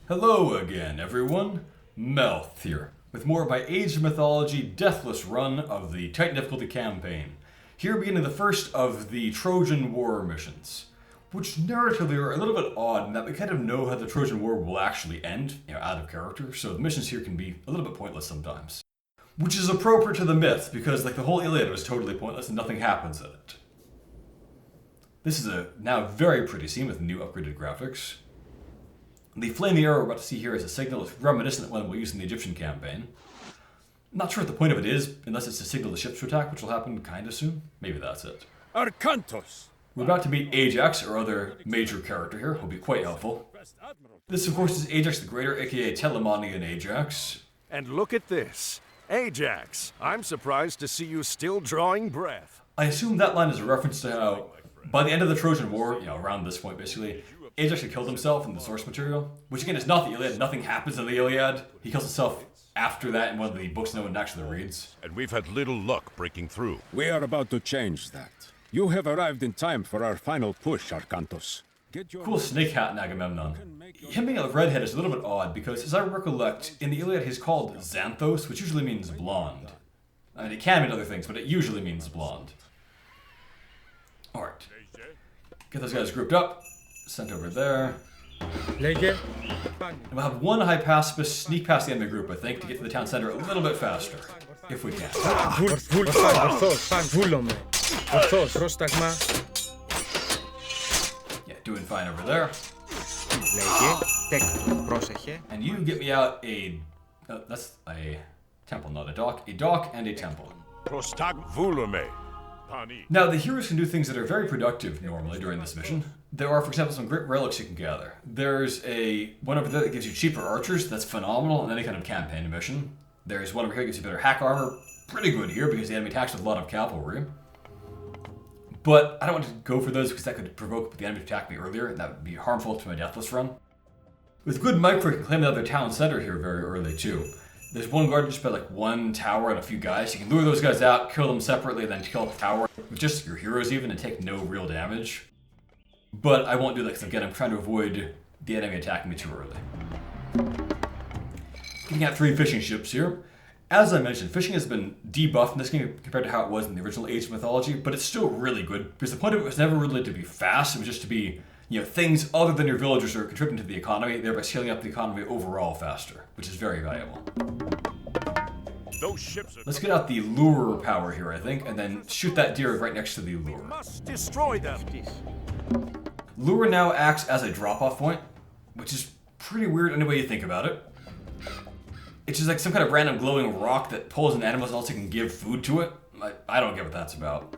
Hello again, everyone. Melth here, with more of my Age of Mythology Deathless run of the Titan difficulty campaign. Here beginning the first of the Trojan War missions, which narratively are a little bit odd in that we kind of know how the Trojan War will actually end, out of character, so the missions here can be a little bit pointless sometimes. Which is appropriate to the myth, because the whole Iliad was totally pointless and nothing happens in it. This is a now very pretty scene with new upgraded graphics. The flaming arrow we're about to see here is a signal that's reminiscent of one we used in the Egyptian campaign. I'm not sure what the point of it is, unless it's to signal the ships to attack, which will happen kinda soon. Maybe that's it. Arkantos! We're about to meet Ajax, our other major character here, who'll be quite helpful. This, of course, is Ajax the Greater, aka Telamonian Ajax. And look at this. Ajax, I'm surprised to see you still drawing breath. I assume that line is a reference to how, by the end of the Trojan War, around this point basically, Ajax had killed himself in the source material, which again is not the Iliad. Nothing happens in the Iliad. He kills himself after that in one of the books no one actually reads. And we've had little luck breaking through. We are about to change that. You have arrived in time for our final push, Arkantos. Cool snake hat in Agamemnon. Him being a redhead is a little bit odd because, as I recollect, in the Iliad he's called Xanthos, which usually means blonde. I mean, it can mean other things, but it usually means blonde. Alright. Get those guys grouped up. Sent over there. And we'll have one Hypaspis sneak past the enemy group, I think, to get to the town center a little bit faster. If we can. Yeah, doing fine over there. And you get me out a... that's a temple, not a dock. A dock and a temple. Now, the heroes can do things that are very productive normally during this mission. There are, for example, some great relics you can gather. There's one over there that gives you cheaper archers, that's phenomenal in any kind of campaign mission. There's one over here that gives you better hack armor, pretty good here because the enemy attacks with a lot of cavalry. But I don't want to go for those because that could provoke the enemy to attack me earlier, and that would be harmful to my Deathless run. With good micro, you can claim another town center here very early too. There's one guard just by one tower and a few guys. You can lure those guys out, kill them separately, then kill the tower with just your heroes even and take no real damage. But I won't do that because again, I'm trying to avoid the enemy attacking me too early. Looking at 3 fishing ships here. As I mentioned, fishing has been debuffed in this game compared to how it was in the original Age of Mythology, but it's still really good because the point of it was never really to be fast, it was just to be things other than your villagers are contributing to the economy, thereby scaling up the economy overall faster, which is very valuable. Those ships are... Let's get out the lure power here, I think, and then shoot that deer right next to the lure. Must destroy them. Lure now acts as a drop-off point, which is pretty weird any way you think about it. It's just like some kind of random glowing rock that pulls an animal and also can give food to it. I don't get what that's about.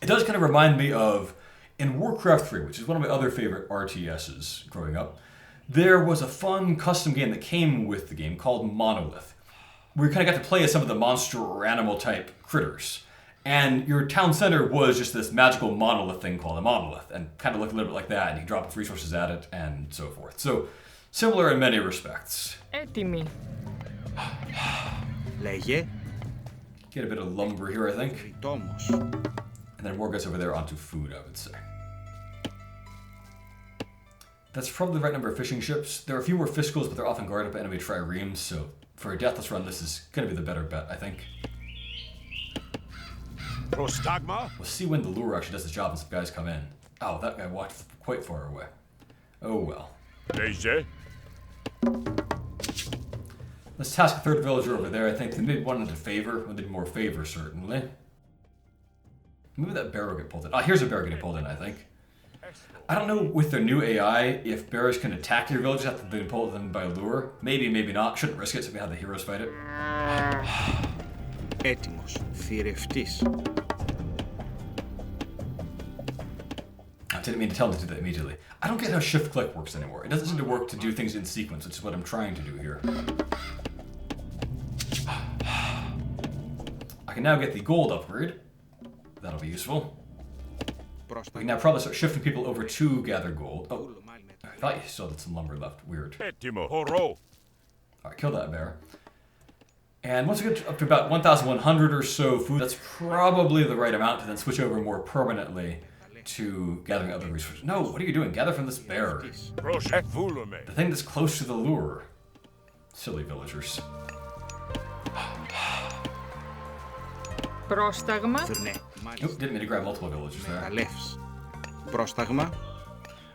It does kind of remind me of, in Warcraft 3, which is one of my other favorite RTSs growing up, there was a fun custom game that came with the game called Monolith, where you kind of got to play as some of the monster or animal type critters. And your town center was just this magical monolith thing called a monolith, and kind of looked a little bit like that, and you drop resources at it, and so forth. So, similar in many respects. Έτοιμοι. Get a bit of lumber here, I think. And then more guys over there onto food, I would say. That's probably the right number of fishing ships. There are a few more fiscals, but they're often guarded by enemy triremes, so for a Deathless run, this is going to be the better bet, I think. Prostagma? We'll see when the lure actually does the job and some guys come in. Oh, that guy walked quite far away. Oh well. Let's task a third villager over there. I think they maybe wanted to favor. One did more favor, certainly. Maybe that bear will get pulled in. Ah, here's a bear getting pulled in, I think. I don't know with their new AI if bears can attack your villagers after they've been pulled in by a lure. Maybe, maybe not. Shouldn't risk it, so we have the heroes fight it. Έτοιμος, θηρευτής. I didn't mean to tell them to do that immediately. I don't get how shift click works anymore. It doesn't seem to work to do things in sequence, which is what I'm trying to do here. I can now get the gold upgrade. That'll be useful. We can now probably start shifting people over to gather gold. Oh, I thought you still had some lumber left. Weird. Alright, kill that bear. And once we get up to about 1,100 or so food, that's probably the right amount to then switch over more permanently to gathering other resources. No, what are you doing? Gather from this bear. Proshevulume. The thing that's close to the lure. Silly villagers. Ναι, Oop, μάλιστα. didn't mean to grab multiple villagers there. Μεταλλεύς. Πρόσταγμα.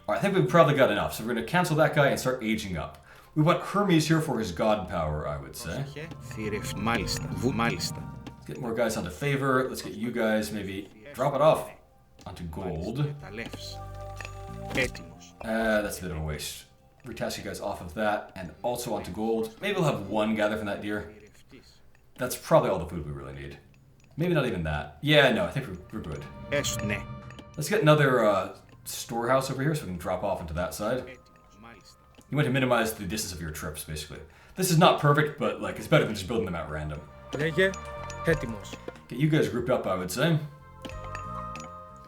Alright, I think we've probably got enough, so we're going to cancel that guy and start aging up. We want Hermes here for his god power, I would say. Θηρευ. Μάλιστα. Μάλιστα. Let's get more guys onto favor. Let's get you guys maybe drop it off onto gold. Μεταλλεύς. Έτοιμος. That's a bit of a waste. Retask you guys off of that and also onto gold. Maybe we'll have one gather from that deer. That's probably all the food we really need. Maybe not even that. Yeah, no, I think we're good. Έστω. Ναι. Let's get another storehouse over here so we can drop off into that side. Έτοιμος. Μάλιστα. You want to minimize the distance of your trips, basically. This is not perfect, but like it's better than just building them at random. Λέγε, έτοιμος. Get you guys grouped up, I would say.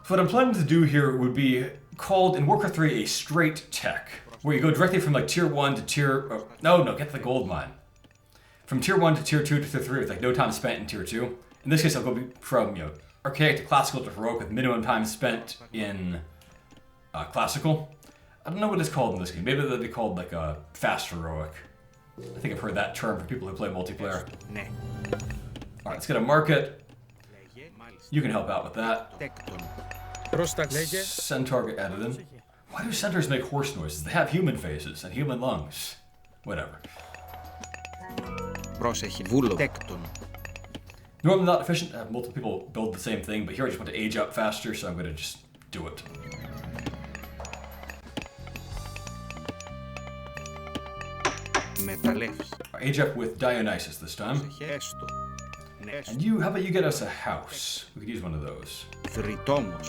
So what I'm planning to do here would be called in Warcraft 3 a straight tech, where you go directly from like tier 1 to tier... Oh, no, get the gold mine. From tier 1 to tier 2 to tier 3 with like no time spent in tier 2. In this case, I'll go from, archaic to classical to heroic with minimum time spent in classical. I don't know what it's called in this game. Maybe that'd be called like a fast heroic. I think I've heard that term for people who play multiplayer. Ναι. Alright, let's get a market. Λέγε. Μάλιστα. You can help out with that. Τέκτον. Πρόσταγμα. Λέγε. Centaur get added in. Why do centaurs make horse noises? They have human faces and human lungs. Whatever. Πρόσεχε. Βούλο. Τέκτον. Normally not efficient to have multiple people build the same thing, but here I just want to age up faster, so I'm going to just do it. Μεταλλεύς. Age up with Dionysus this time. Πρόσεχε. Έστω. Ναι. And you, how about you get us a house? We could use one of those. Θρητόμος.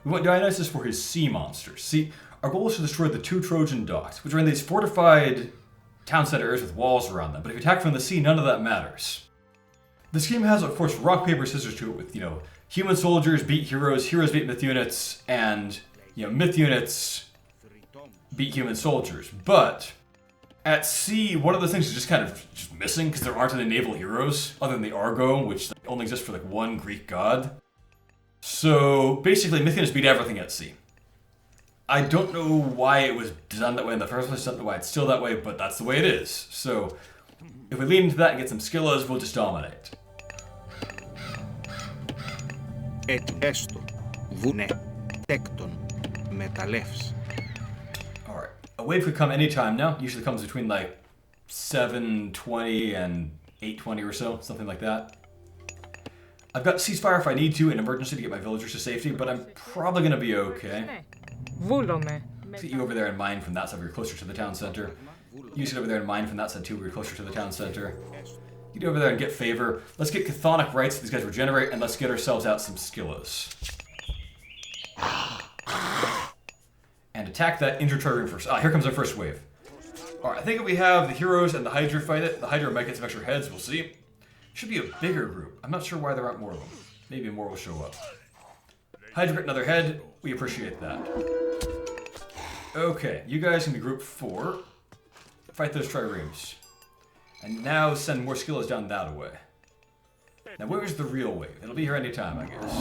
We want Dionysus for his sea monsters. See, our goal is to destroy the 2 Trojan docks, which are in these fortified town centers with walls around them. But if you attack from the sea, none of that matters. This game has, of course, rock, paper, scissors to it with, human soldiers beat heroes, heroes beat myth units, and, myth units beat human soldiers. But at sea, one of those things is just kind of just missing because there aren't any naval heroes other than the Argo, which only exists for like one Greek god. So basically, myth units beat everything at sea. I don't know why it was designed that way in the first place, I don't know why it's still that way, but that's the way it is. So if we lean into that and get some Scyllas, we'll just dominate. Έτοιμο. Έστω. Βουνέ. Τέκτον. Μεταλλεύς. Alright, a wave could come anytime now. Usually comes between like 7:20 and 8:20 or so, something like that. I've got ceasefire if I need to in emergency to get my villagers to safety, but I'm probably going to be okay. Βούλομαι. Let's get you over there in mine from that side where you're closer to the town center. You sit over there in mine from that side too where you're closer to the town center. Get over there and get favor. Let's get chthonic rights so these guys regenerate, and let's get ourselves out some Scyllas. And attack that injured trireme first. Here comes our first wave. Alright, I think if we have the heroes and the Hydra fight it, the Hydra might get some extra heads, we'll see. Should be a bigger group. I'm not sure why there aren't more of them. Maybe more will show up. Hydra get another head. We appreciate that. Okay, you guys can be group 4. Fight those triremes. And now send more Scyllas down that way. Now where's the real wave? It'll be here anytime, I guess.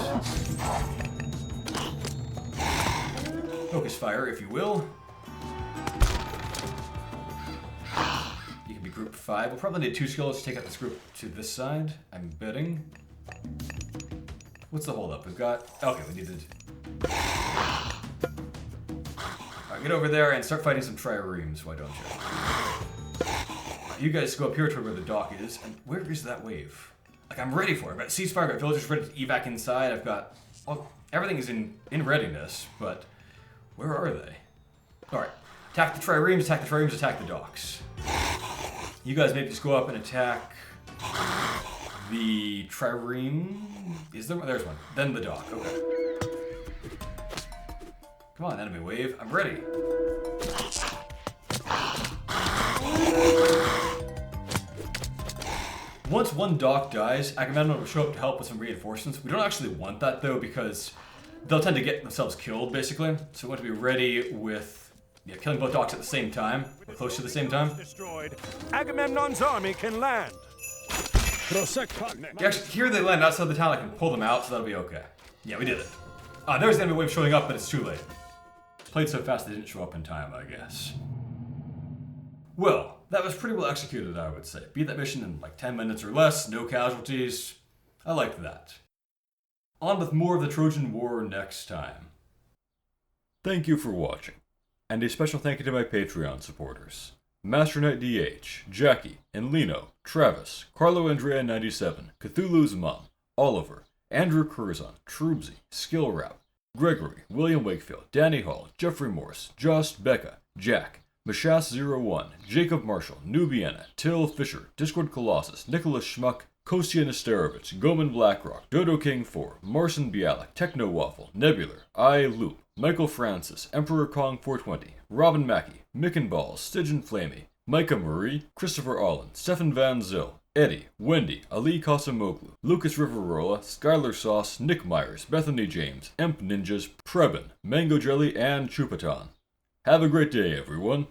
Focus fire, if you will. You can be group 5. We'll probably need 2 Scyllas to take out this group to this side, I'm betting. What's the holdup? We've got... Okay, we needed... Alright, get over there and start fighting some triremes, why don't you? You guys go up here to where the dock is, and where is that wave? Like, I'm ready for it. I've got ceasefire, I've got villagers ready to evac inside, I've got... Well, everything is in readiness, but... Where are they? Alright, attack the triremes, attack the docks. You guys maybe just go up and attack... the trireme... Is there one? There's one. Then the dock, okay. Come on, enemy wave, I'm ready. Once one dock dies, Agamemnon will show up to help with some reinforcements. We don't actually want that though, because they'll tend to get themselves killed, basically. So we want to be ready with killing both docks at the same time, or close to the same time. Destroyed. Agamemnon's army can land. Yeah, actually, here they land outside the town, I can pull them out, so that'll be okay. Yeah, we did it. There's the enemy wave showing up, but it's too late. Played so fast they didn't show up in time, I guess. Well, that was pretty well executed, I would say. Beat that mission in like 10 minutes or less, no casualties. I liked that. On with more of the Trojan War next time. Thank you for watching, and a special thank you to my Patreon supporters. Master Knight DH, Jackie, and Lino, Travis, Carlo Andrea 97, Cthulhu's Mom, Oliver, Andrew Curzon, Trubsy, Skill Rap, Gregory, William Wakefield, Danny Hall, Jeffrey Morse, Just, Becca, Jack, Mashas01, Jacob Marshall, Nubiana, Till Fisher, Discord Colossus, Nicholas Schmuck, Kostya Nesterovich, Goman Blackrock, Dodo King 4, Marcin Bialek, Techno Waffle, Nebular, I Loop, Michael Francis, Emperor Kong 420, Robin Mackey, Micken Balls, Stygian Flamey, Micah Marie, Christopher Allen, Stefan Van Zyl, Eddie, Wendy, Ali Kasamoglu, Lucas Riverola, Skylar Sauce, Nick Myers, Bethany James, Emp Ninjas, Prebin, Mango Jelly, and Chupaton. Have a great day, everyone.